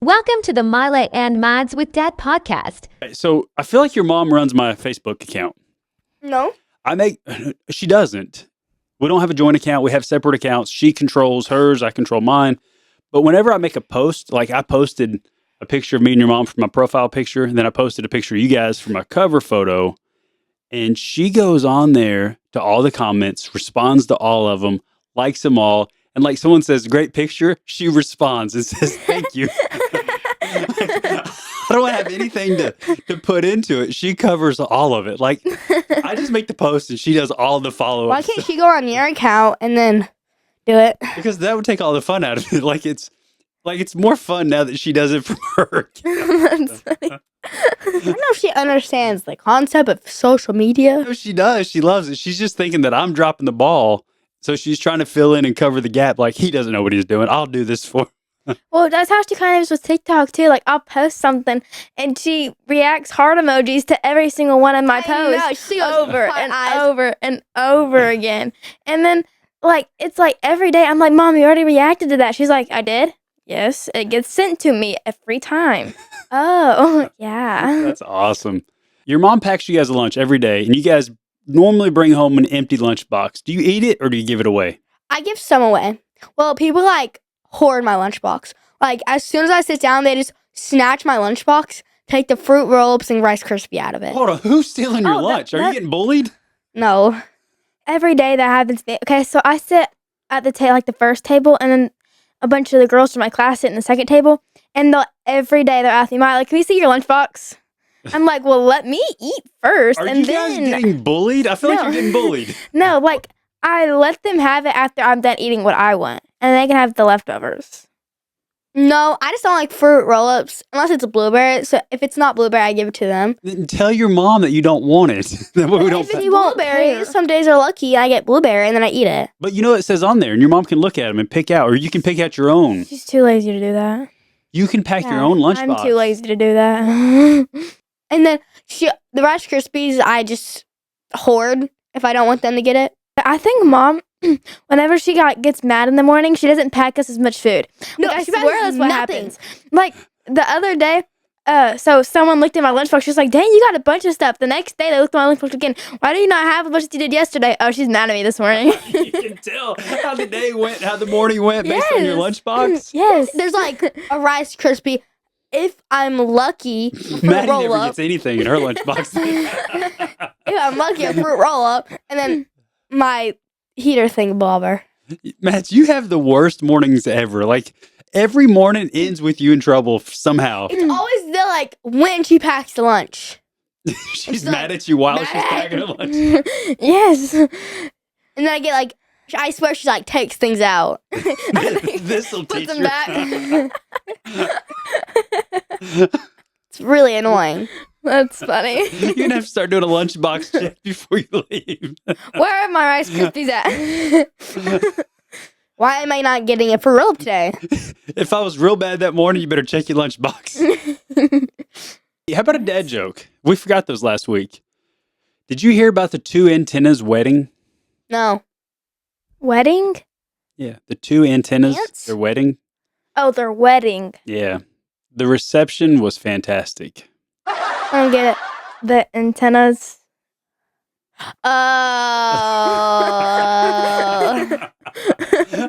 Welcome to the Myla and Madz with Dad podcast. So I feel like your mom runs my Facebook account. No. She doesn't. We don't have a joint account. We have separate accounts. She controls hers. I control mine. But whenever I make a post, like I posted a picture of me and your mom for my profile picture, and then I posted a picture of you guys for my cover photo, and she goes on there to all the comments, responds to all of them, likes them all. And like someone says, great picture, she responds and says, thank you. I don't have anything to put into it. She covers all of it. Like, I just make the post and she does all the follow-up Why can't she go on your account and then do it? Because that would take all the fun out of it. It's more fun now that she does it from her account. That's funny. I don't know if she understands the concept of social media. No, she does. She loves it. She's just thinking that I'm dropping the ball. So she's trying to fill in and cover the gap. Like, he doesn't know what he's doing. I'll do this for him. Well, that's how she kind of is with TikTok too. Like, I'll post something and she reacts heart emojis to every single one of my posts over and over and over again. And then, like, it's like every day I'm like, Mom, you already reacted to that. She's like, I did? Yes. It gets sent to me every time. Oh, yeah. That's awesome. Your mom packs you guys a lunch every day, and you guys normally bring home an empty lunchbox. Do you eat it or do you give it away? I give some away. Well, people like hoard my lunchbox. Like, as soon as I sit down, they just snatch my lunchbox, take the fruit roll-ups and Rice Krispie out of it. Hold on. Who's stealing your lunch? Are you getting bullied? No. Every day that happens. Okay, so I sit at the the first table, and then a bunch of the girls from my class sit in the second table, and every day they're asking me, like, can we see your lunchbox? I'm like, well, let me eat first. Are and you then guys getting bullied? I feel like you're getting bullied. No, like, I let them have it after I'm done eating what I want, and they can have the leftovers. No, I just don't like fruit roll-ups unless it's a blueberry. So if it's not blueberry, I give it to them. Then tell your mom that you don't want it. That way we don't. If it's blueberry, some days are lucky. I get blueberry and then I eat it. But you know what it says on there, and your mom can look at them and pick out, or you can pick out your own. She's too lazy to do that. You can pack your own lunchbox. I'm too lazy to do that. And then the Rice Krispies, I just hoard if I don't want them to get it. I think Mom, whenever she gets mad in the morning, she doesn't pack us as much food. No, I she swear packs that's what nothing. happens. Like, the other day, so someone looked at my lunchbox. She was like, dang, you got a bunch of stuff. The next day, they looked at my lunchbox again. Why do you not have a bunch that you did yesterday? Oh, she's mad at me this morning. You can tell how the day went, how the morning went based on your lunchbox. Yes. There's like a Rice Krispie. If I'm lucky, a fruit Maddie never roll-up. gets anything in her lunchbox. If I'm lucky, a fruit roll-up. And then my heater thing bobber. Matt, you have the worst mornings ever. Like, every morning ends with you in trouble somehow. It's always when she packs the lunch. She's it's mad at you while she's packing her lunch. Yes. And then I get I swear she takes things out. This will Puts teach them her. back. It's really annoying. That's funny. You're going to have to start doing a lunchbox check before you leave. Where are my Rice Krispies at? Why am I not getting a fruit roll-up today? If I was real bad that morning, you better check your lunchbox. How about a dad joke? We forgot those last week. Did you hear about the two antennas wedding? No. Wedding? Yeah, the two antennas, Ants? their wedding. Oh, their wedding. Yeah. The reception was fantastic. I don't get it. The antennas. Oh.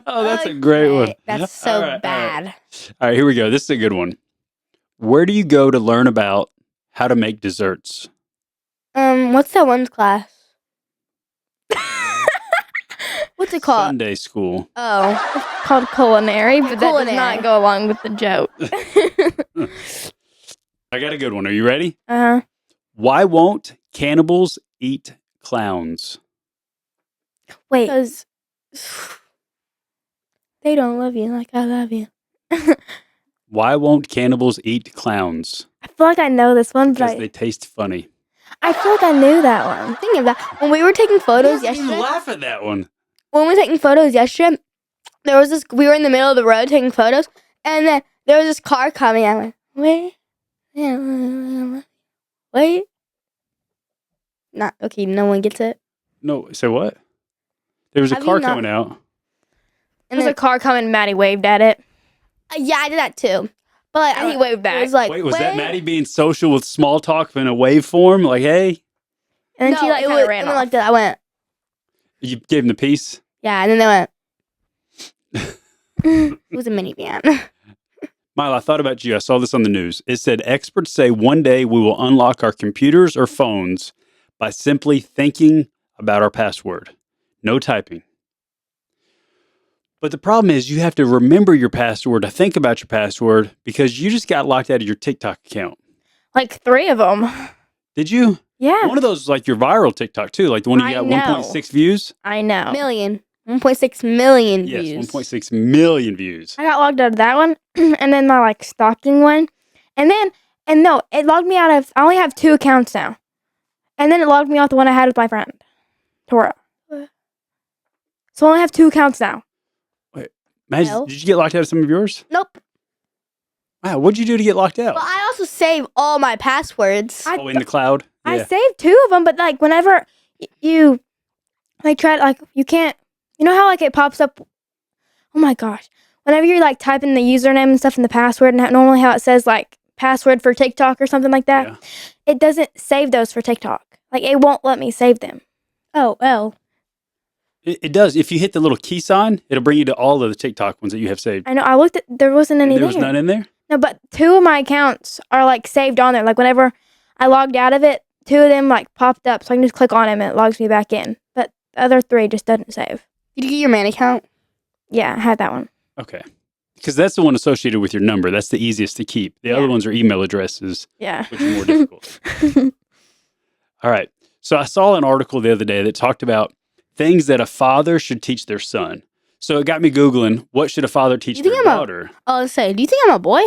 Oh, that's a great one. That's so All right, bad. All right, here we go. This is a good one. Where do you go to learn about how to make desserts? What's that one class? What's it called? Sunday school. Oh. It's called culinary, but that does Culinary. not go along with the joke. I got a good one. Are you ready? Uh-huh. Why won't cannibals eat clowns? Wait. Because they don't love you like I love you. Why won't cannibals eat clowns? I feel like I know this one, but Because they taste funny. I feel like I knew that one. Thinking of that, when we were taking photos You yesterday, laugh at that one. we were there was this, we were in the middle of the road taking photos, and then there was this car coming. I went, wait. Not, okay, no one gets it. No, say what? There was a Have car you not- coming out. There was a car coming and Maddie waved at it. Yeah, I did that too. But like, And he waved back. It was like, Wait, was that Maddie being social with small talk in a waveform? Like, hey? And then she like kind of ran it off. went like that. I went, You gave him the piece? yeah, and then they went. It was a minivan. Myla, I thought about you. I saw this on the news. It said experts say one day we will unlock our computers or phones by simply thinking about our password. No typing. But the problem is you have to remember your password to think about your password because you just got locked out of your TikTok account. Like 3 of them. Did you? Yeah. One of those is like your viral TikTok too, like the one you got 1.6 views. I know. Million. 1.6 million Yes, views. 1.6 million views. I got logged out of that one, and then my like stalking one, and no, it logged me out of. I only have 2 accounts now, and then it logged me out the one I had with my friend, Tora. So I only have 2 accounts now. Madz, No. did you get locked out of some of yours? Nope. Wow, what'd you do to get locked out? But I also save all my passwords. Oh, in the cloud? I Yeah. saved 2 of them, but like whenever you like try to, like you can't. You know how like it pops up. Oh my gosh! Whenever you're like typing the username and stuff in the password, and normally how it says like password for TikTok or something like that, Yeah. it doesn't save those for TikTok. Like it won't let me save them. Oh. It does. If you hit the little key sign, it'll bring you to all of the TikTok ones that you have saved. I know. I looked at. There wasn't any There was there. none in there? No, but 2 of my accounts are like saved on there. Like whenever I logged out of it, 2 of them like popped up, so I can just click on them and it logs me back in. But the other 3 just doesn't save. Did you get your man account? Yeah, I had that one. Okay. Because that's the one associated with your number. That's the easiest to keep. The other Yeah. ones are email addresses, Yeah. which is more difficult. All right. So I saw an article the other day that talked about things that a father should teach their son. So it got me Googling, what should a father teach You think their I'm a- daughter? I was say, do you think I'm a boy?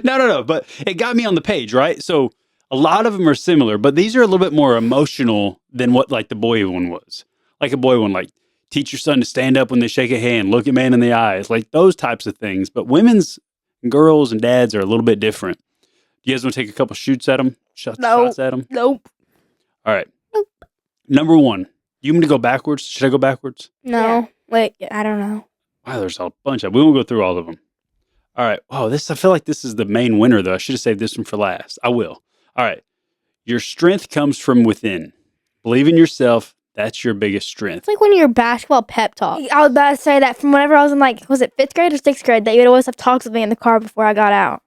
No. But it got me on the page, right? So a lot of them are similar, but these are a little bit more emotional than what like the boy one was. Like a boy one, like teach your son to stand up when they shake a hand, look a man in the eyes, like those types of things. But women's, girls, and dads are a little bit different. You guys want to take a couple shoots at them? Shots at them? Nope. All right. Nope. Number 1. You want me to go backwards? Should I go backwards? No. Yeah. Wait, I don't know. Wow, there's a bunch of. We won't go through all of them. All right. Oh, I feel like this is the main winner, though. I should have saved this one for last. I will. All right. Your strength comes from within. Believe in yourself. That's your biggest strength. It's like one of your basketball pep talks. I was about to say that from whenever I was in like, was it 5th grade or 6th grade, that you would always have talks with me in the car before I got out.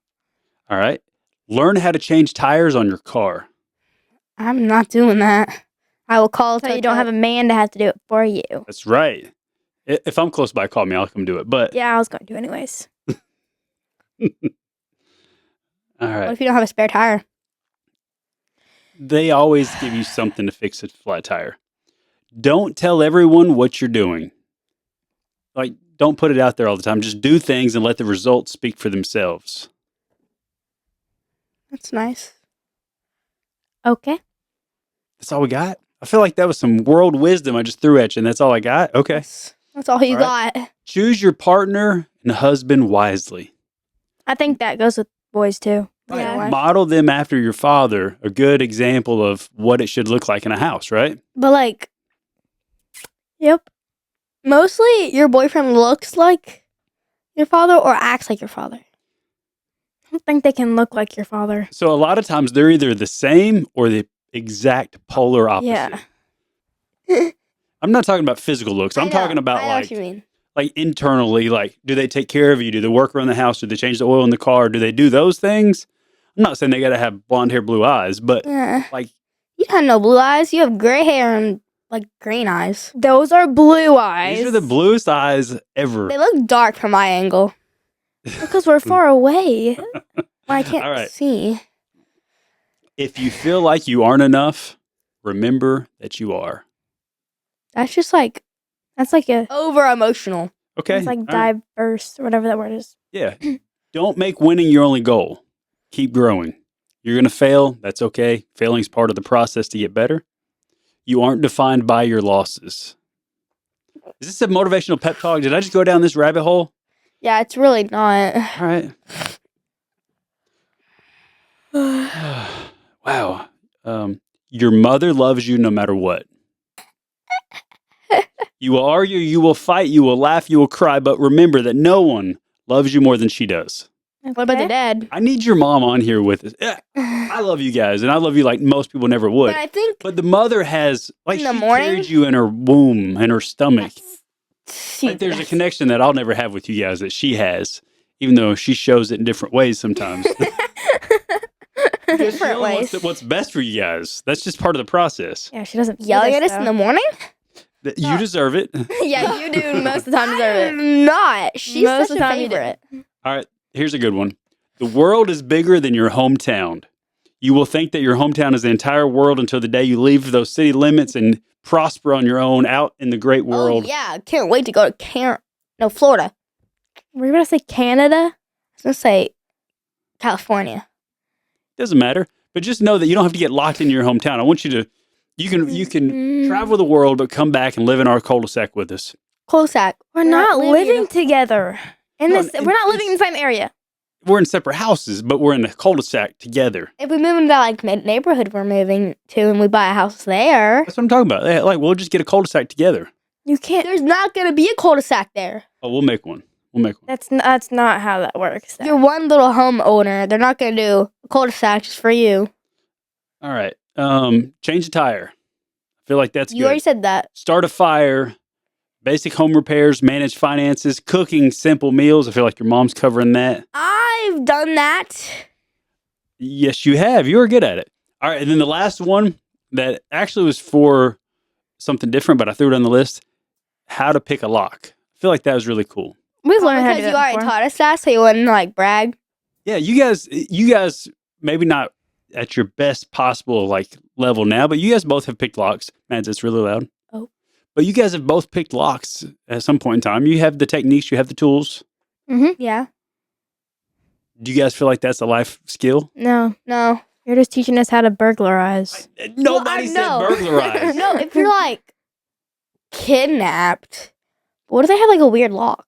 All right. Learn how to change tires on your car. I'm not doing that. I will call. So you don't have a man to have to do it for you. That's right. If I'm close by, call me. I'll come do it. But Yeah, I was going to anyways. all What right. if you don't have a spare tire? They always give you something to fix a flat tire. Don't tell everyone what you're doing. Like, don't put it out there all the time. Just do things and let the results speak for themselves. That's nice. Okay. That's all we got? I feel like that was some world wisdom I just threw at you, and that's all I got? Okay. That's all you All right. got. Choose your partner and husband wisely. I think that goes with boys too. Right. Yeah. Model them after your father, a good example of what it should look like in a house, right? But like, Yep. mostly your boyfriend looks like your father or acts like your father. I don't think they can look like your father. So a lot of times they're either the same or the exact polar opposite. Yeah. I'm not talking about physical looks. I'm talking about I know what you mean. like internally, like do they take care of you? Do they work around the house? Do they change the oil in the car? Do they do those things? I'm not saying they got to have blonde hair, blue eyes, but Yeah. like You have no blue eyes. You have gray hair and like green eyes. Those are blue eyes. these are the bluest eyes ever. They look dark from my angle. Because we're far away. Well, I can't All right. see. If you feel like you aren't enough, remember that you are. That's just like That's like a over emotional. Okay. it's like All right. diverse or whatever that word is. Yeah. Don't make winning your only goal. Keep growing. You're going to fail. That's okay. Failing's part of the process to get better. You aren't defined by your losses. Is this a motivational pep talk? Did I just go down this rabbit hole? Yeah, it's really not. All right. Wow. Your mother loves you no matter what. You will argue, you will fight, you will laugh, you will cry, but remember that no one loves you more than she does. What about the dad? I need your mom on here with us. I love you guys, and I love you like most people never would. But I think But the mother has, like, in the she morning? carried you in her womb, in her stomach. Like, there's a Yes. connection that I'll never have with you guys that she has, even though she shows it in different ways sometimes. different ways. What's best for you guys. That's just part of the process. Yeah, she doesn't Yelling at us in the morning? You deserve it. Yeah, you do most of the time deserve it. I'm not. She's Most such of the a time you do. favorite. All right, here's a good one. The world is bigger than your hometown. You will think that your hometown is the entire world until the day you leave those city limits and prosper on your own out in the great world. Oh, yeah. Can't wait to go to Florida. Were you going to say Canada? I was going to say California. Doesn't matter. But just know that you don't have to get locked in your hometown. I want you to, you can travel the world, but come back and live in our cul-de-sac with us. Cul-de-sac. We're not living together. We're not living in the same area. We're in separate houses, but we're in a cul-de-sac together. If we move into that like neighborhood we're moving to and we buy a house there, That's what I'm talking about. Like, we'll just get a cul-de-sac together. You can't. there's not going to be a cul-de-sac there. Oh, we'll make one. That's not how that works. You're one little homeowner. They're not going to do a cul-de-sac just for you. All right. Change a tire. I feel like that's You good. already said that. Start a fire, basic home repairs, manage finances, cooking simple meals. I feel like your mom's covering that. I've done that. Yes, you have. You are good at it. All right. And then the last one that actually was for something different, but I threw it on the list. How to pick a lock. I feel like that was really cool. We've learned how to do Because you that already before. taught us that, so you wouldn't like brag. Yeah, you guys maybe not at your best possible like level now, but you guys both have picked locks. Man, it's really loud. Oh. But you guys have both picked locks at some point in time. You have the techniques, you have the tools. Yeah. Do you guys feel like that's a life skill? No, No. you're just teaching us how to burglarize. Nobody said know. burglarize. No, if you're like kidnapped, what if they have like a weird lock?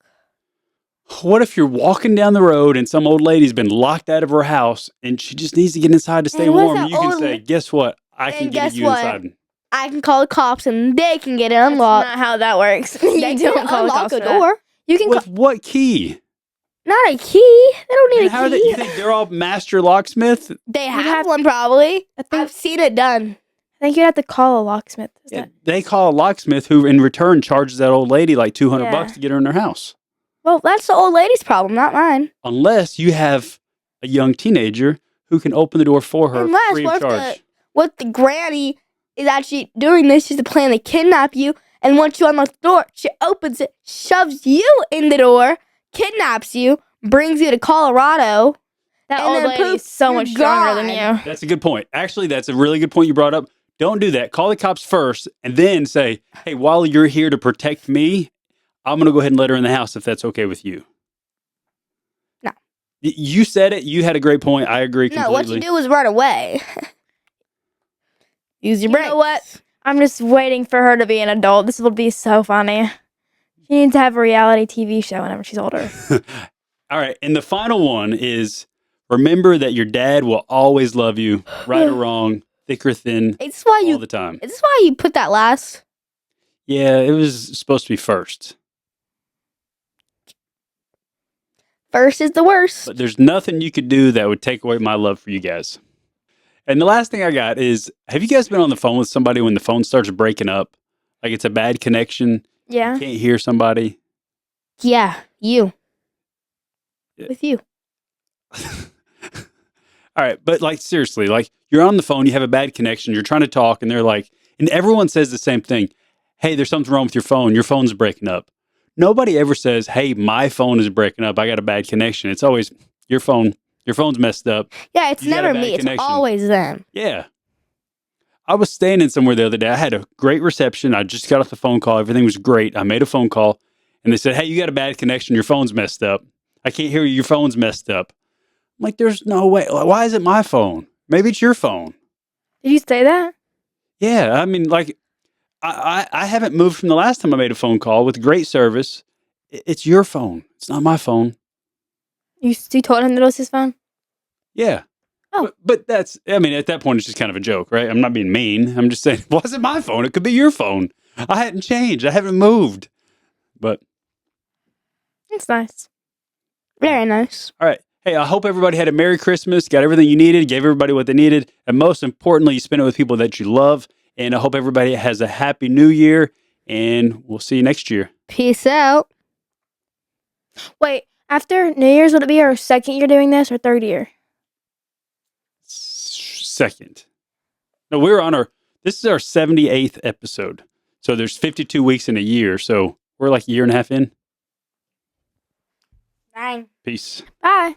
What if you're walking down the road and some old lady's been locked out of her house and she just needs to get inside to stay And what if warm? that You can old say, guess what? I And can guess get you what? inside. I can call the cops and they can get it That's unlocked. not how that works. They You can don't call the unlock cops a for that. door. You can With what key? Not a key. They don't need And a how are key. they, you think they're all master locksmith? They have have- one probably. I think I've seen it done. you'd have to call a locksmith. Is Yeah, that- they call a locksmith who in return charges that old lady like $200 Yeah. bucks to get her in their house. Well, that's the old lady's problem, not mine. Unless you have a young teenager who can open the door for her Unless free of charge. what the granny is actually doing this, she's planning to kidnap you. And once you unlock the door, she opens it, shoves you in the door, kidnaps you, brings you to Colorado. That And old then lady's poof, so you're much stronger than gone. you. That's a good point. Actually, that's a really good point you brought up. Don't do that. Call the cops first and then say, hey, while you're here to protect me, I'm going to go ahead and let her in the house if that's okay with you. No. You said it. You had a great point. I agree completely. No, what you do is run away. Use your You brain. know what? I'm just waiting for her to be an adult. This will be so funny. She needs to have a reality TV show whenever she's older. All right. And the final one is remember that your dad will always love you, right or wrong, thick or thin, It's why all you. the time. Is this why you put that last? Yeah, it was supposed to be first. First is the worst. But there's nothing you could do that would take away my love for you guys. And the last thing I got is, have you guys been on the phone with somebody when the phone starts breaking up? Like it's a bad connection. Yeah. You can't hear somebody. Yeah, you. Yeah. With you. All right. But like, seriously, like you're on the phone, you have a bad connection, you're trying to talk, and they're like, and everyone says the same thing. Hey, there's something wrong with your phone's breaking up. Nobody ever says, hey, my phone is breaking up, I got a bad connection. It's always your phone's messed up. Yeah, it's You got a never bad me. It's connection. always them. Yeah. I was standing somewhere the other day. I had a great reception. I just got off the phone call. Everything was great. I made a phone call and they said, hey, you got a bad connection. Your phone's messed up. I can't hear you. Your phone's messed up. I'm like, there's no way. Why is it my phone? Maybe it's your phone. Did you say that? Yeah. I mean, like, I haven't moved from the last time I made a phone call with great service. It's your phone. It's not my phone. You told him that it was his phone? Yeah. Oh. But that's, I mean, at that point, it's just kind of a joke, right? I'm not being mean. I'm just saying, it wasn't my phone. It could be your phone. I hadn't changed. I haven't moved. But It's nice. Very nice. all right. Hey, I hope everybody had a Merry Christmas, got everything you needed, gave everybody what they needed, and most importantly, you spent it with people that you love. And I hope everybody has a happy new year, and we'll see you next year. Peace out. Wait, after New Year's, would it be our second year doing this or third year? Second. No, this is our 78th episode. So there's 52 weeks in a year. So we're like a year and a half in. 9. Peace. Bye.